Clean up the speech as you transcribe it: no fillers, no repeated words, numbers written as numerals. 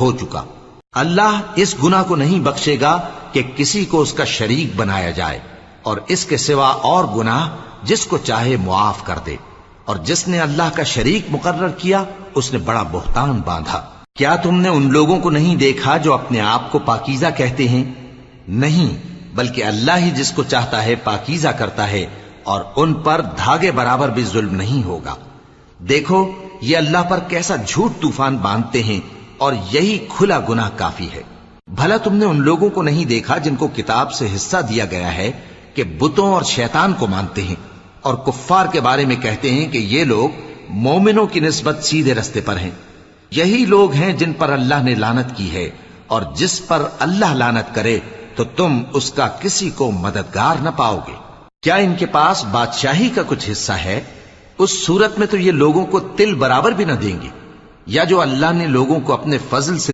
ہو چکا۔ اللہ اس گناہ کو نہیں بخشے گا کہ کسی کو اس کا شریک بنایا جائے، اور اس کے سوا اور گناہ جس کو چاہے معاف کر دے، اور جس نے اللہ کا شریک مقرر کیا اس نے بڑا بہتان باندھا۔ کیا تم نے ان لوگوں کو نہیں دیکھا جو اپنے آپ کو پاکیزہ کہتے ہیں؟ نہیں، بلکہ اللہ ہی جس کو چاہتا ہے پاکیزہ کرتا ہے، اور ان پر دھاگے برابر بھی ظلم نہیں ہوگا۔ دیکھو یہ اللہ پر کیسا جھوٹ طوفان باندھتے ہیں، اور یہی کھلا گناہ کافی ہے۔ بھلا تم نے ان لوگوں کو نہیں دیکھا جن کو کتاب سے حصہ دیا گیا ہے کہ بتوں اور شیطان کو مانتے ہیں، اور کفار کے بارے میں کہتے ہیں کہ یہ لوگ مومنوں کی نسبت سیدھے رستے پر ہیں۔ یہی لوگ ہیں جن پر اللہ نے لعنت کی ہے، اور جس پر اللہ لعنت کرے تو تم اس کا کسی کو مددگار نہ پاؤ گے۔ کیا ان کے پاس بادشاہی کا کچھ حصہ ہے؟ اس صورت میں تو یہ لوگوں کو تل برابر بھی نہ دیں گے۔ یا جو اللہ نے لوگوں کو اپنے فضل سے